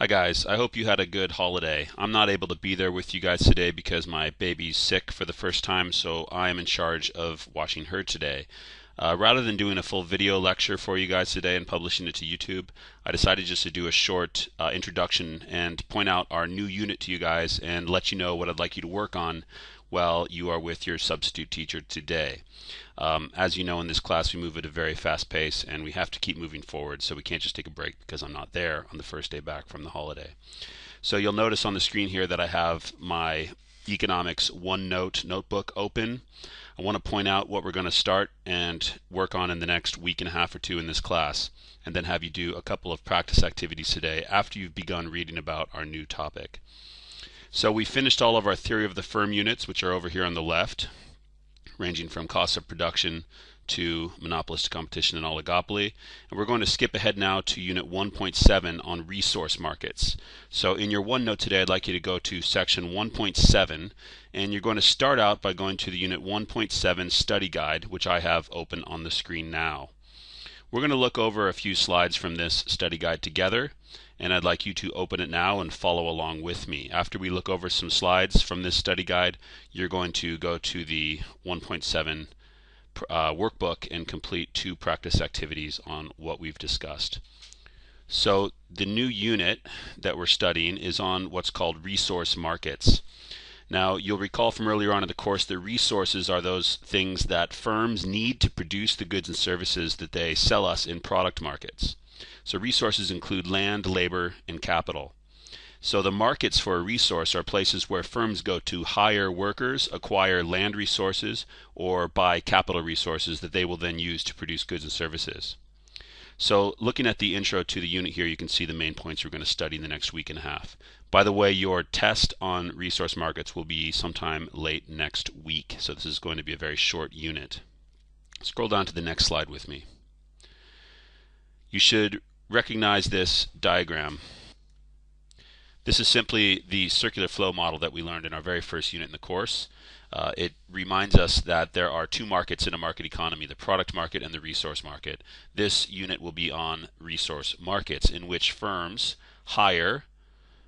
Hi guys, I hope you had a good holiday. I'm not able to be there with you guys today because my baby's sick for the first time, so I am in charge of watching her today. Rather than doing a full video lecture for you guys today and publishing it to YouTube, I decided just to do a short introduction and point out our new unit to you guys and let you know what I'd like you to work on while you are with your substitute teacher today. As you know, in this class we move at a very fast pace and we have to keep moving forward, so we can't just take a break because I'm not there on the first day back from the holiday. So you'll notice on the screen here that I have my economics OneNote notebook open. I want to point out what we're going to start and work on in the next week and a half or two in this class, and then have you do a couple of practice activities today after you've begun reading about our new topic. So we finished all of our theory of the firm units, which are over here on the left, ranging from cost of production to monopolistic competition and oligopoly. And we're going to skip ahead now to unit 1.7 on resource markets. So in your OneNote today, I'd like you to go to section 1.7, and you're going to start out by going to the unit 1.7 study guide, which I have open on the screen now. We're going to look over a few slides from this study guide together, and I'd like you to open it now and follow along with me. After we look over some slides from this study guide, you're going to go to the 1.7 workbook and complete 2 practice activities on what we've discussed. So the new unit that we're studying is on what's called resource markets. Now, you'll recall from earlier on in the course that resources are those things that firms need to produce the goods and services that they sell us in product markets. So resources include land, labor, and capital. So the markets for a resource are places where firms go to hire workers, acquire land resources, or buy capital resources that they will then use to produce goods and services. So looking at the intro to the unit here, you can see the main points we're going to study in the next week and a half. By the way, your test on resource markets will be sometime late next week, so this is going to be a very short unit. Scroll down to the next slide with me. You should recognize this diagram. This is simply the circular flow model that we learned in our very first unit in the course. It reminds us that there are 2 markets in a market economy, the product market and the resource market. This unit will be on resource markets, in which firms hire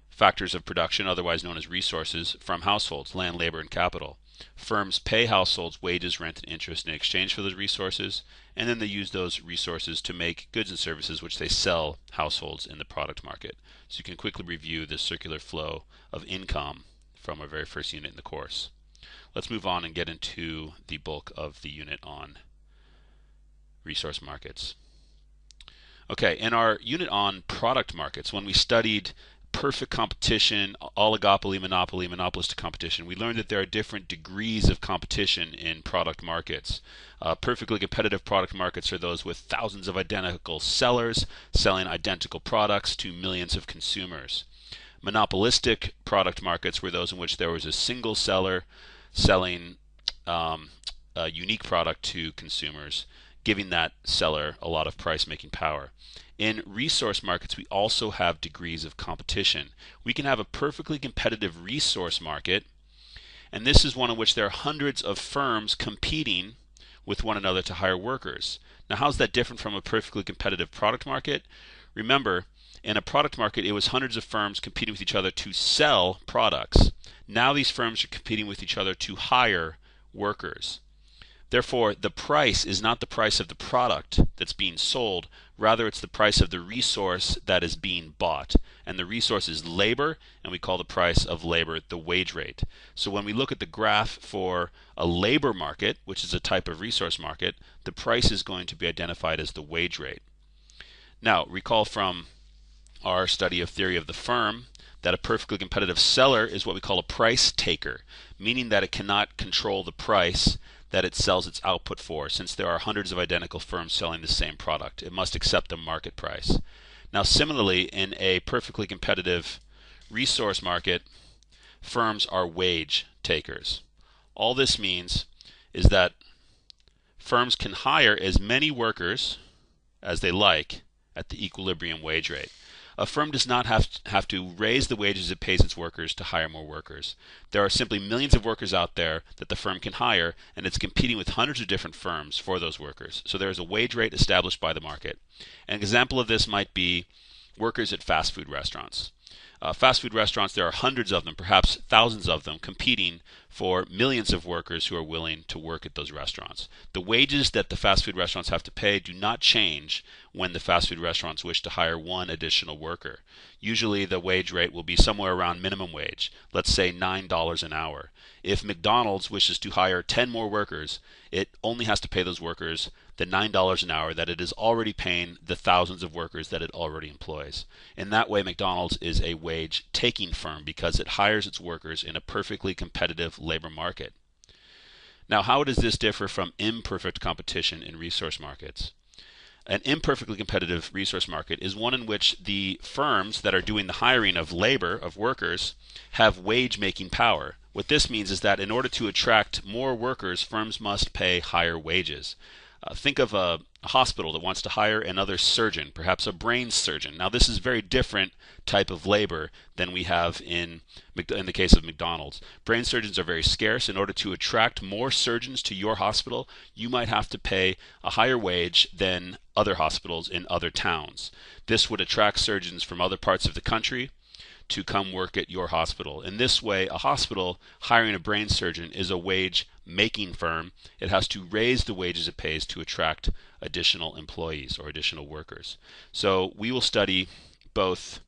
factors of production, otherwise known as resources, from households, land, labor, and capital. Firms pay households wages, rent, and interest in exchange for those resources, and then they use those resources to make goods and services which they sell households in the product market. So you can quickly review this circular flow of income from our very first unit in the course. Let's move on and get into the bulk of the unit on resource markets. Okay, in our unit on product markets, when we studied perfect competition, oligopoly, monopoly, monopolistic competition, we learned that there are different degrees of competition in product markets. Perfectly competitive product markets are those with thousands of identical sellers selling identical products to millions of consumers. Monopolistic product markets were those in which there was a single seller selling a unique product to consumers, giving that seller a lot of price-making power. In resource markets, we also have degrees of competition. We can have a perfectly competitive resource market, and this is one in which there are hundreds of firms competing with one another to hire workers. Now, how's that different from a perfectly competitive product market? Remember, in a product market, it was hundreds of firms competing with each other to sell products. Now these firms are competing with each other to hire workers. Therefore, the price is not the price of the product that's being sold, rather it's the price of the resource that is being bought. And the resource is labor, and we call the price of labor the wage rate. So when we look at the graph for a labor market, which is a type of resource market, the price is going to be identified as the wage rate. Now, recall from our study of theory of the firm that a perfectly competitive seller is what we call a price taker, meaning that it cannot control the price that it sells its output for, since there are hundreds of identical firms selling the same product. It must accept the market price. Now, similarly, in a perfectly competitive resource market, firms are wage takers. All this means is that firms can hire as many workers as they like at the equilibrium wage rate. A firm does not have to raise the wages it pays its workers to hire more workers. There are simply millions of workers out there that the firm can hire, and it's competing with hundreds of different firms for those workers. So there is a wage rate established by the market. An example of this might be workers at fast food restaurants. Fast food restaurants, there are hundreds of them, perhaps thousands of them, competing for millions of workers who are willing to work at those restaurants. The wages that the fast food restaurants have to pay do not change when the fast food restaurants wish to hire one additional worker. Usually the wage rate will be somewhere around minimum wage, let's say $9 an hour. If McDonald's wishes to hire 10 more workers, it only has to pay those workers the $9 an hour that it is already paying the thousands of workers that it already employs. In that way, McDonald's is a wage-taking firm because it hires its workers in a perfectly competitive labor market. Now, how does this differ from imperfect competition in resource markets? An imperfectly competitive resource market is one in which the firms that are doing the hiring of labor, of workers, have wage-making power. What this means is that in order to attract more workers, firms must pay higher wages. Think of a hospital that wants to hire another surgeon, perhaps a brain surgeon. Now, this is a very different type of labor than we have in the case of McDonald's. Brain surgeons are very scarce. In order to attract more surgeons to your hospital, you might have to pay a higher wage than other hospitals in other towns. This would attract surgeons from other parts of the country to come work at your hospital. In this way, a hospital hiring a brain surgeon is a wage-making firm. It has to raise the wages it pays to attract additional employees or additional workers. So we will study both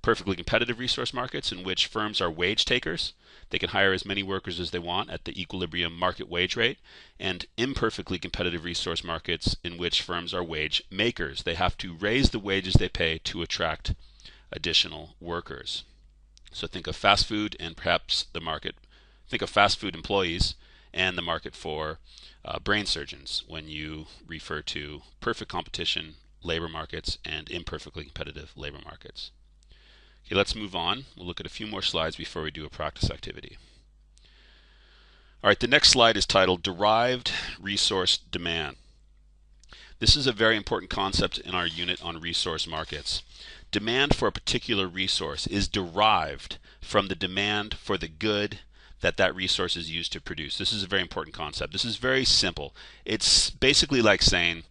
perfectly competitive resource markets in which firms are wage takers. They can hire as many workers as they want at the equilibrium market wage rate, and imperfectly competitive resource markets in which firms are wage makers. They have to raise the wages they pay to attract additional workers. So think of fast food and perhaps the market. Think of fast food employees and the market for brain surgeons when you refer to perfect competition labor markets and imperfectly competitive labor markets. Okay, let's move on. We'll look at a few more slides before we do a practice activity. All right, the next slide is titled Derived Resource Demand. This is a very important concept in our unit on resource markets. Demand for a particular resource is derived from the demand for the good that resource is used to produce. This is a very important concept. This is very simple. It's basically like saying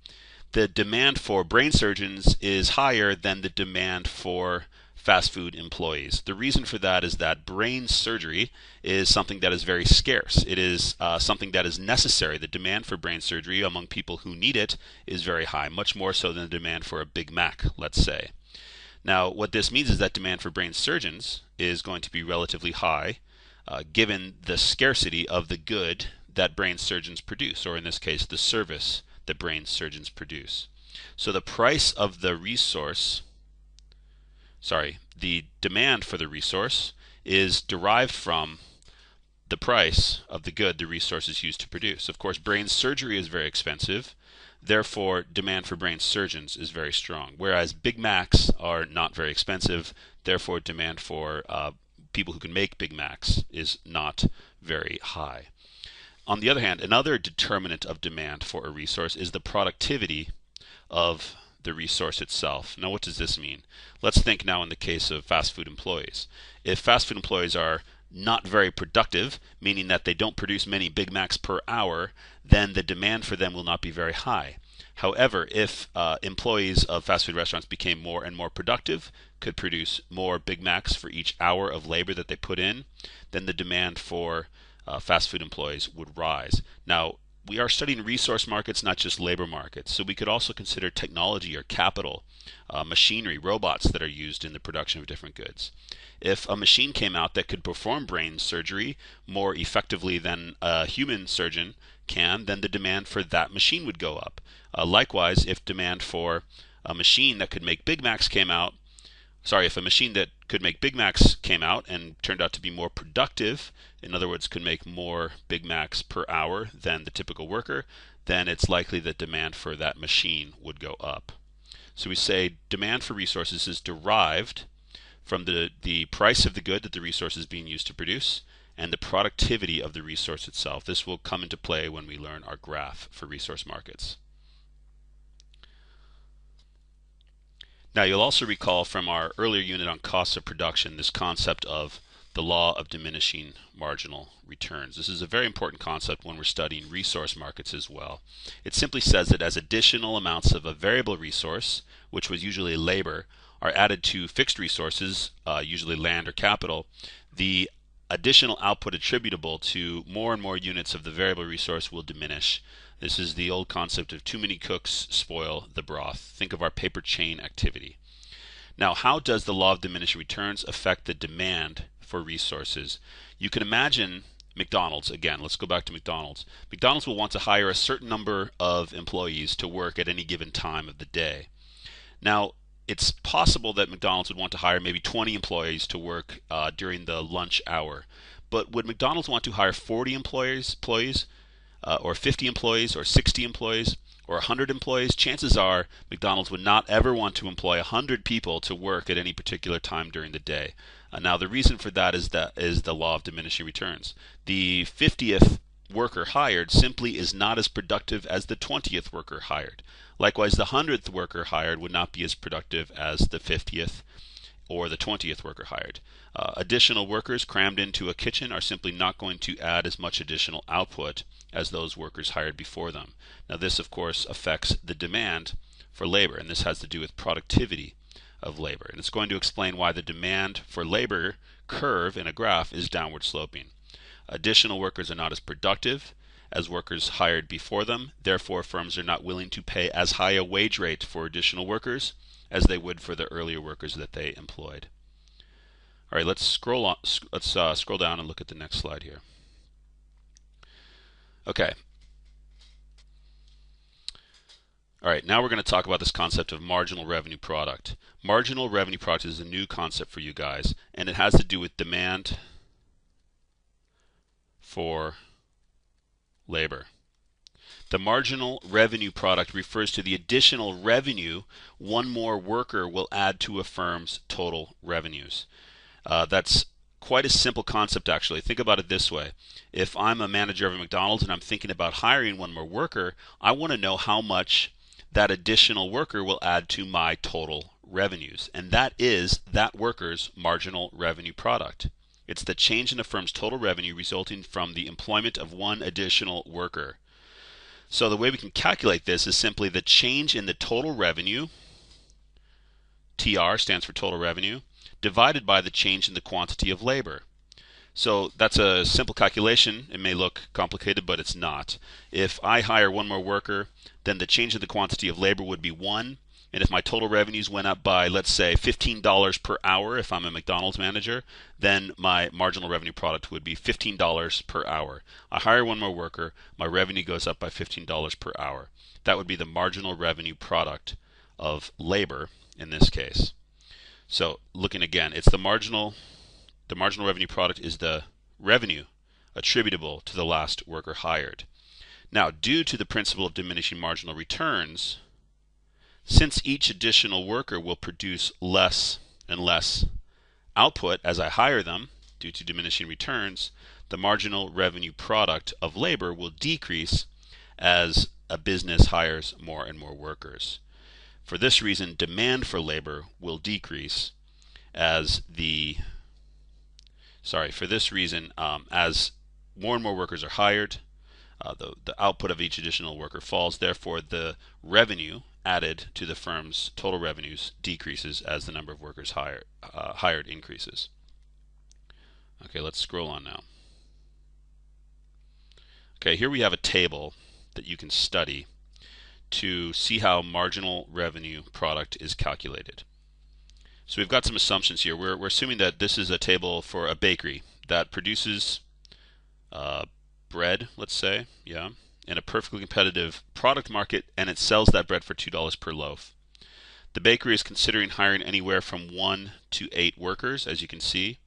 the demand for brain surgeons is higher than the demand for fast food employees. The reason for that is that brain surgery is something that is very scarce. It is something that is necessary. The demand for brain surgery among people who need it is very high, much more so than the demand for a Big Mac, let's say. Now, what this means is that demand for brain surgeons is going to be relatively high given the scarcity of the good that brain surgeons produce, or in this case, the service that brain surgeons produce. So the price of the resource, the demand for the resource is derived from the price of the good the resource is used to produce. Of course, brain surgery is very expensive. Therefore, demand for brain surgeons is very strong. Whereas Big Macs are not very expensive, therefore demand for people who can make Big Macs is not very high. On the other hand, another determinant of demand for a resource is the productivity of the resource itself. Now, what does this mean? Let's think now in the case of fast food employees. If fast food employees are not very productive, meaning that they don't produce many Big Macs per hour, then the demand for them will not be very high. However, if employees of fast food restaurants became more and more productive, could produce more Big Macs for each hour of labor that they put in, then the demand for fast food employees would rise. Now, we are studying resource markets, not just labor markets. So we could also consider technology or capital, machinery, robots that are used in the production of different goods. If a machine came out that could perform brain surgery more effectively than a human surgeon can, then the demand for that machine would go up. Likewise, if demand for a machine that could make Big Macs came out, if a machine that could make Big Macs came out and turned out to be more productive, in other words, could make more Big Macs per hour than the typical worker, then it's likely that demand for that machine would go up. So we say demand for resources is derived from the price of the good that the resource is being used to produce and the productivity of the resource itself. This will come into play when we learn our graph for resource markets. Now, you'll also recall from our earlier unit on costs of production this concept of the law of diminishing marginal returns. This is a very important concept when we're studying resource markets as well. It simply says that as additional amounts of a variable resource, which was usually labor, are added to fixed resources, usually land or capital, the additional output attributable to more and more units of the variable resource will diminish. This is the old concept of too many cooks spoil the broth. Think of our paper chain activity. Now, how does the law of diminishing returns affect the demand for resources? You can imagine McDonald's, again, let's go back to McDonald's. McDonald's will want to hire a certain number of employees to work at any given time of the day. Now, it's possible that McDonald's would want to hire maybe 20 employees to work during the lunch hour. But would McDonald's want to hire 40 employees or 50 employees, or 60 employees, or 100 employees? Chances are McDonald's would not ever want to employ 100 people to work at any particular time during the day. Now, the reason for that is the law of diminishing returns. The 50th worker hired simply is not as productive as the 20th worker hired. Likewise, the 100th worker hired would not be as productive as the 50th or the 20th worker hired. Additional workers crammed into a kitchen are simply not going to add as much additional output as those workers hired before them. Now, this, of course, affects the demand for labor, and this has to do with productivity of labor. And it's going to explain why the demand for labor curve in a graph is downward sloping. Additional workers are not as productive as workers hired before them. Therefore, firms are not willing to pay as high a wage rate for additional workers as they would for the earlier workers that they employed. All right, let's scroll on. Let's scroll down and look at the next slide here. Okay. All right, now we're going to talk about this concept of marginal revenue product. Marginal revenue product is a new concept for you guys, and it has to do with demand for labor. The marginal revenue product refers to the additional revenue one more worker will add to a firm's total revenues. That's quite a simple concept, actually. Think about it this way. If I'm a manager of a McDonald's and I'm thinking about hiring one more worker, I want to know how much that additional worker will add to my total revenues. And that is that worker's marginal revenue product. It's the change in a firm's total revenue resulting from the employment of one additional worker. So the way we can calculate this is simply the change in the total revenue, TR stands for total revenue, divided by the change in the quantity of labor. So that's a simple calculation. It may look complicated, but it's not. If I hire one more worker, then the change in the quantity of labor would be 1. And if my total revenues went up by, let's say, $15 per hour, if I'm a McDonald's manager, then my marginal revenue product would be $15 per hour. I hire one more worker, my revenue goes up by $15 per hour. That would be the marginal revenue product of labor in this case. So looking again, it's the marginal revenue product is the revenue attributable to the last worker hired. Now, due to the principle of diminishing marginal returns, since each additional worker will produce less and less output as I hire them due to diminishing returns, the marginal revenue product of labor will decrease as a business hires more and more workers. For this reason, demand for labor will decrease as as more and more workers are hired, the output of each additional worker falls. Therefore, the revenue added to the firm's total revenues decreases as the number of workers hired increases. Okay, let's scroll on now. Okay, here we have a table that you can study to see how marginal revenue product is calculated. So we've got some assumptions here. We're assuming that this is a table for a bakery that produces bread, let's say, in a perfectly competitive product market, and it sells that bread for $2 per loaf. The bakery is considering hiring anywhere from 1 to 8 workers, as you can see,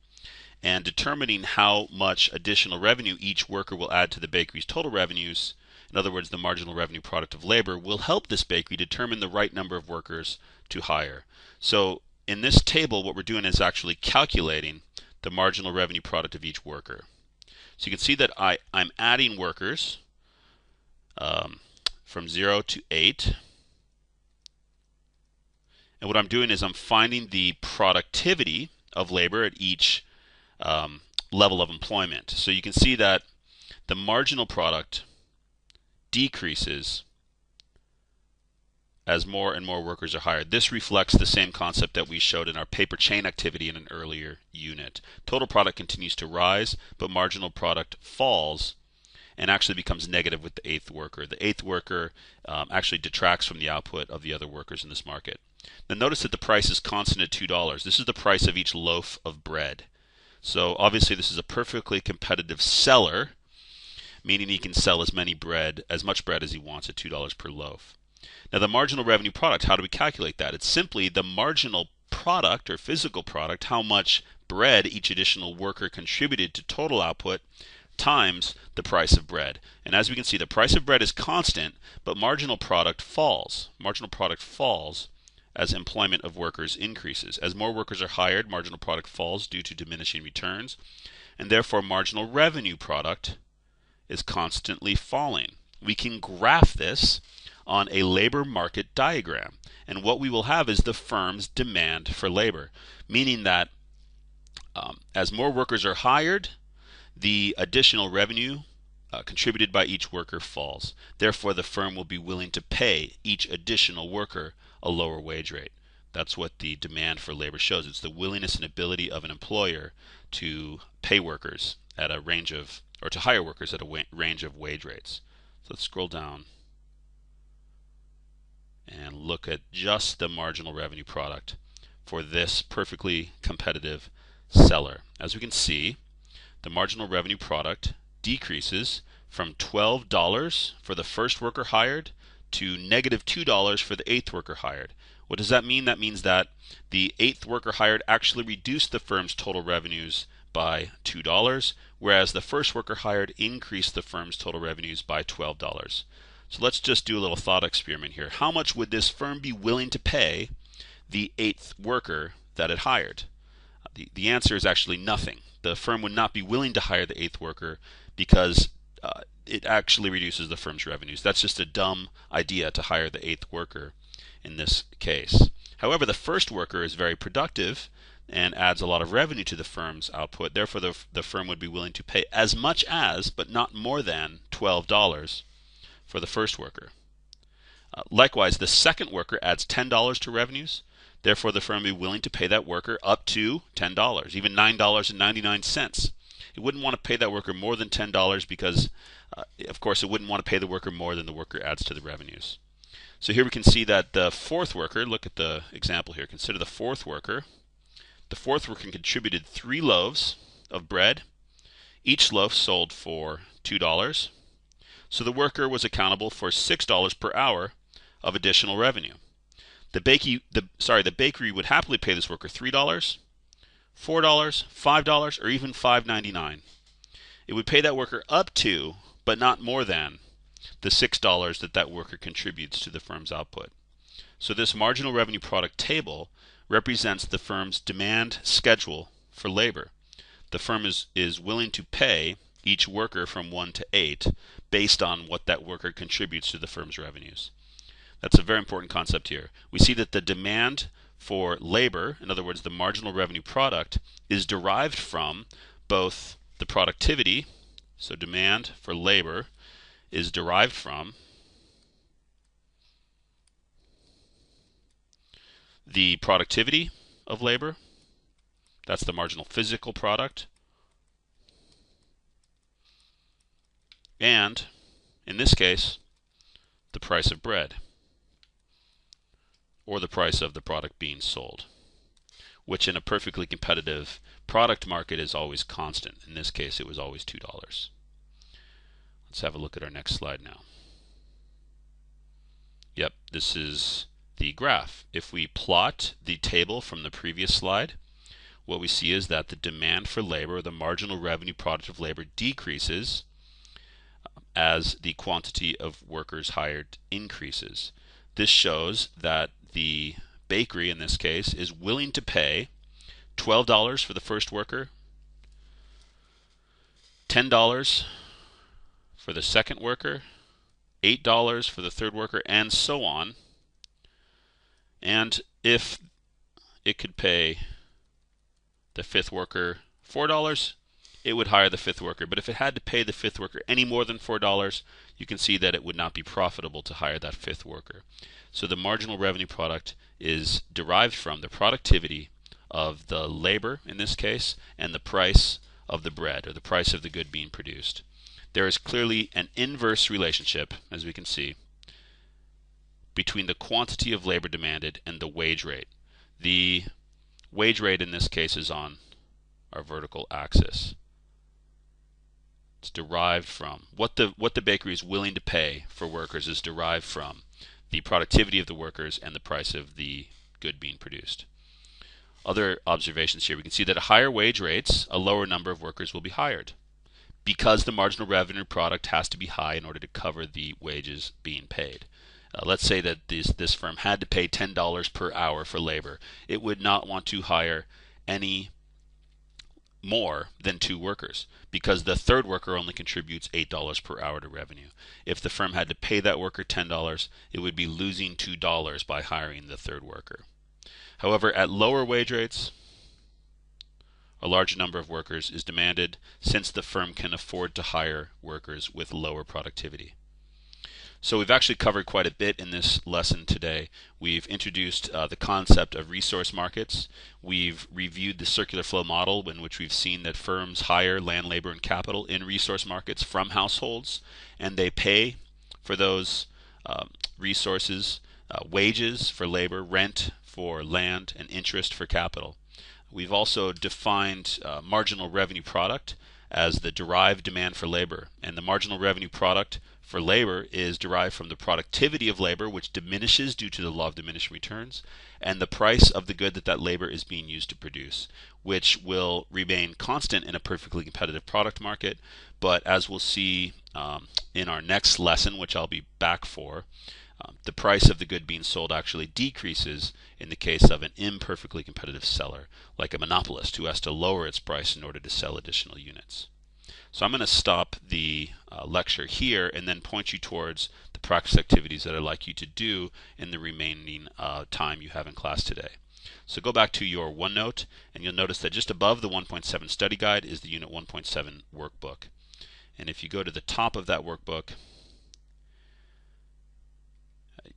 and determining how much additional revenue each worker will add to the bakery's total revenues, in other words, the marginal revenue product of labor, will help this bakery determine the right number of workers to hire. So in this table, what we're doing is actually calculating the marginal revenue product of each worker. So you can see that I'm adding workers from 0 to 8. And what I'm doing is I'm finding the productivity of labor at each level of employment. So you can see that the marginal product decreases as more and more workers are hired. This reflects the same concept that we showed in our paper chain activity in an earlier unit. Total product continues to rise, but marginal product falls and actually becomes negative with the eighth worker. The eighth worker actually detracts from the output of the other workers in this market. Now notice that the price is constant at $2. This is the price of each loaf of bread. So obviously this is a perfectly competitive seller, meaning he can sell as much bread as he wants at $2 per loaf. Now the marginal revenue product, how do we calculate that? It's simply the marginal product or physical product, how much bread each additional worker contributed to total output, times the price of bread. And as we can see, the price of bread is constant, but marginal product falls. Marginal product falls as employment of workers increases. As more workers are hired, marginal product falls due to diminishing returns, and therefore marginal revenue product is constantly falling. We can graph this on a labor market diagram, and what we will have is the firm's demand for labor, meaning that as more workers are hired, the additional revenue contributed by each worker falls. Therefore, the firm will be willing to pay each additional worker a lower wage rate. That's what the demand for labor shows. It's the willingness and ability of an employer to pay workers at a range of, or to hire workers at a range of wage rates. So let's scroll down and look at just the marginal revenue product for this perfectly competitive seller. As we can see, the marginal revenue product decreases from $12 for the first worker hired to negative $2 for the eighth worker hired. What does that mean? That means that the eighth worker hired actually reduced the firm's total revenues by $2, whereas the first worker hired increased the firm's total revenues by $12. So let's just do a little thought experiment here. How much would this firm be willing to pay the eighth worker that it hired? The answer is actually nothing. The firm would not be willing to hire the eighth worker because it actually reduces the firm's revenues. That's just a dumb idea to hire the eighth worker in this case. However, the first worker is very productive and adds a lot of revenue to the firm's output. Therefore, the firm would be willing to pay as much as, but not more than, $12 for the first worker. Likewise, the second worker adds $10 to revenues. Therefore, the firm would be willing to pay that worker up to $10, even $9.99. It wouldn't want to pay that worker more than $10 because, of course, it wouldn't want to pay the worker more than the worker adds to the revenues. So here we can see that the fourth worker, look at the example here, consider the fourth worker. The fourth worker contributed 3 loaves of bread. Each loaf sold for $2. So the worker was accountable for $6 per hour of additional revenue. The bakery would happily pay this worker $3, $4, $5, or even $5.99. It would pay that worker up to, but not more than, the $6 that worker contributes to the firm's output. So this marginal revenue product table represents the firm's demand schedule for labor. The firm is willing to pay each worker from 1 to 8 based on what that worker contributes to the firm's revenues. That's a very important concept here. We see that the demand for labor, in other words, the marginal revenue product, is derived from both the productivity, so demand for labor is derived from the productivity of labor, that's the marginal physical product, and, in this case, the price of bread, or the price of the product being sold, which in a perfectly competitive product market is always constant. In this case, it was always $2. Let's have a look at our next slide now. Yep, this is the graph. If we plot the table from the previous slide, what we see is that the demand for labor, or the marginal revenue product of labor, decreases as the quantity of workers hired increases. This shows that the bakery, in this case, is willing to pay $12 for the first worker, $10 for the second worker, $8 for the third worker, and so on. And if it could pay the fifth worker $4, it would hire the fifth worker. But if it had to pay the fifth worker any more than $4, you can see that it would not be profitable to hire that fifth worker. So the marginal revenue product is derived from the productivity of the labor in this case and the price of the bread, or the price of the good being produced. There is clearly an inverse relationship, as we can see, between the quantity of labor demanded and the wage rate. The wage rate in this case is on our vertical axis. It's derived from what the bakery is willing to pay for workers is derived from the productivity of the workers and the price of the good being produced. Other observations here, we can see that at higher wage rates, a lower number of workers will be hired because the marginal revenue product has to be high in order to cover the wages being paid. Let's say that this firm had to pay $10 per hour for labor. It would not want to hire any more than 2 workers because the third worker only contributes $8 per hour to revenue. If the firm had to pay that worker $10, it would be losing $2 by hiring the third worker. However, at lower wage rates, a larger number of workers is demanded since the firm can afford to hire workers with lower productivity. So we've actually covered quite a bit in this lesson today. We've introduced the concept of resource markets. We've reviewed the circular flow model in which we've seen that firms hire land, labor, and capital in resource markets from households, and they pay for those resources, wages for labor, rent for land, and interest for capital. We've also defined marginal revenue product as the derived demand for labor, and the marginal revenue product for labor is derived from the productivity of labor, which diminishes due to the law of diminishing returns, and the price of the good that labor is being used to produce, which will remain constant in a perfectly competitive product market. But as we'll see in our next lesson, which I'll be back for, the price of the good being sold actually decreases in the case of an imperfectly competitive seller, like a monopolist who has to lower its price in order to sell additional units. So I'm going to stop the lecture here and then point you towards the practice activities that I'd like you to do in the remaining time you have in class today. So go back to your OneNote and you'll notice that just above the 1.7 study guide is the Unit 1.7 workbook. And if you go to the top of that workbook,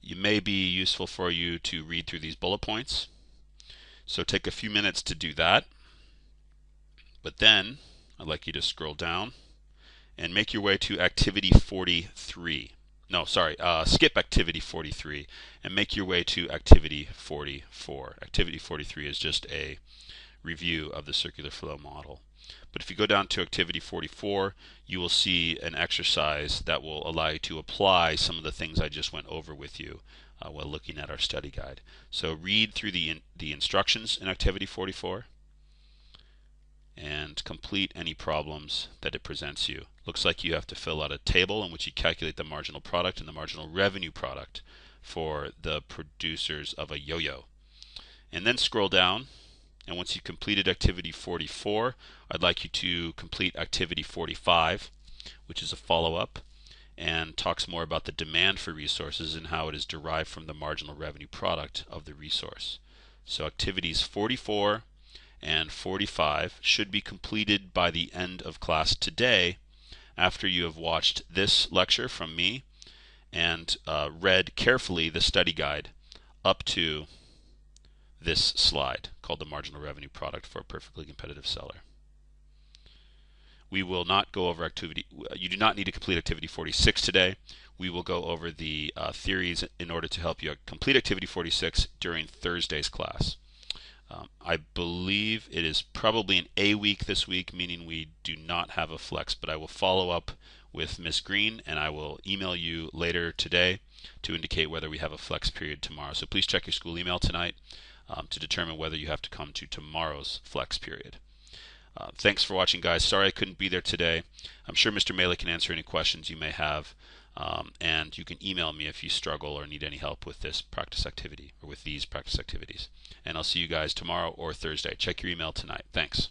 it may be useful for you to read through these bullet points. So take a few minutes to do that. But then I'd like you to scroll down and make your way to activity 43. No, sorry, skip activity 43 and make your way to activity 44. Activity 43 is just a review of the circular flow model. But if you go down to activity 44, you will see an exercise that will allow you to apply some of the things I just went over with you while looking at our study guide. So read through the instructions in activity 44 and complete any problems that it presents you. Looks like you have to fill out a table in which you calculate the marginal product and the marginal revenue product for the producers of a yo-yo. And then scroll down, and once you've completed activity 44, I'd like you to complete activity 45, which is a follow-up and talks more about the demand for resources and how it is derived from the marginal revenue product of the resource. So activities 44 and 45 should be completed by the end of class today after you have watched this lecture from me and read carefully the study guide up to this slide called the marginal revenue product for a perfectly competitive seller. We will not go over activity, you do not need to complete activity 46 today. We will go over the theories in order to help you complete activity 46 during Thursday's class. I believe it is probably an A week this week, meaning we do not have a flex, but I will follow up with Miss Green and I will email you later today to indicate whether we have a flex period tomorrow. So please check your school email tonight to determine whether you have to come to tomorrow's flex period. Thanks for watching, guys. Sorry I couldn't be there today. I'm sure Mr. Maley can answer any questions you may have, and you can email me if you struggle or need any help with this practice activity or with these practice activities. And I'll see you guys tomorrow or Thursday. Check your email tonight. Thanks.